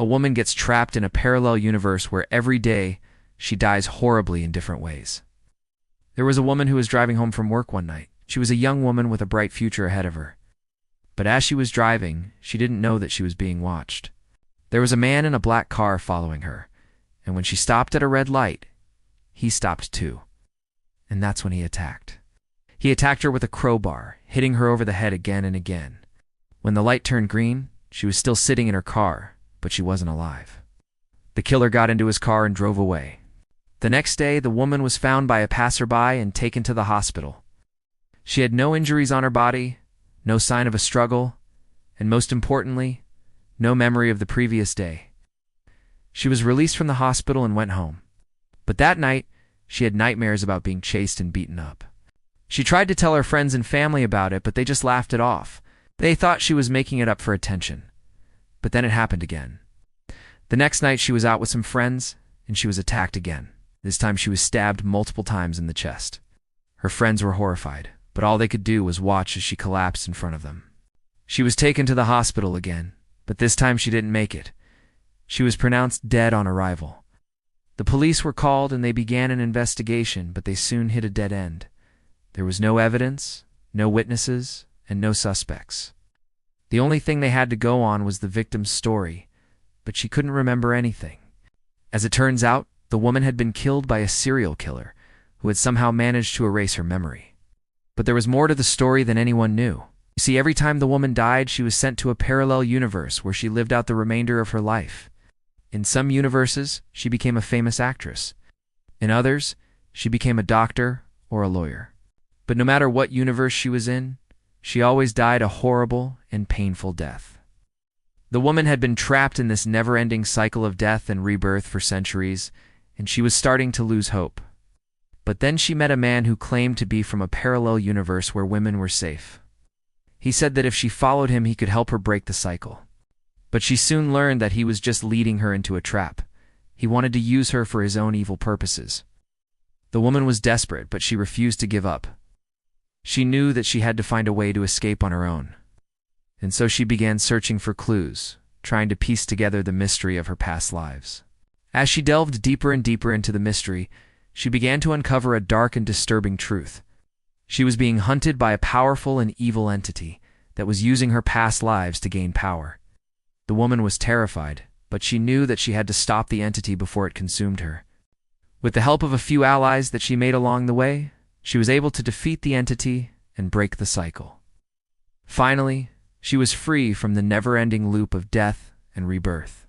A woman gets trapped in a parallel universe where every day she dies horribly in different ways. There was a woman who was driving home from work one night. She was a young woman with a bright future ahead of her. But as she was driving, she didn't know that she was being watched. There was a man in a black car following her, and when she stopped at a red light, he stopped too. And that's when he attacked. He attacked her with a crowbar, hitting her over the head again and again. When the light turned green, she was still sitting in her car, but she wasn't alive. The killer got into his car and drove away. The next day, the woman was found by a passerby and taken to the hospital. She had no injuries on her body, no sign of a struggle, and most importantly, no memory of the previous day. She was released from the hospital and went home. But that night, she had nightmares about being chased and beaten up. She tried to tell her friends and family about it, but they just laughed it off. They thought she was making it up for attention. But then it happened again. The next night, she was out with some friends, and she was attacked again. This time, she was stabbed multiple times in the chest. Her friends were horrified, but all they could do was watch as she collapsed in front of them. She was taken to the hospital again, but this time she didn't make it. She was pronounced dead on arrival. The police were called and they began an investigation, but they soon hit a dead end. There was no evidence, no witnesses, and no suspects. The only thing they had to go on was the victim's story, but she couldn't remember anything. As it turns out, the woman had been killed by a serial killer who had somehow managed to erase her memory. But there was more to the story than anyone knew. You see, every time the woman died, she was sent to a parallel universe where she lived out the remainder of her life. In some universes, she became a famous actress. In others, she became a doctor or a lawyer. But no matter what universe she was in, she always died a horrible and painful death. The woman had been trapped in this never-ending cycle of death and rebirth for centuries, and she was starting to lose hope. But then she met a man who claimed to be from a parallel universe where women were safe. He said that if she followed him, he could help her break the cycle. But she soon learned that he was just leading her into a trap. He wanted to use her for his own evil purposes. The woman was desperate, but she refused to give up. She knew that she had to find a way to escape on her own. And so she began searching for clues, trying to piece together the mystery of her past lives. As she delved deeper and deeper into the mystery, she began to uncover a dark and disturbing truth. She was being hunted by a powerful and evil entity that was using her past lives to gain power. The woman was terrified, but she knew that she had to stop the entity before it consumed her. With the help of a few allies that she made along the way, she was able to defeat the entity and break the cycle. Finally, she was free from the never-ending loop of death and rebirth.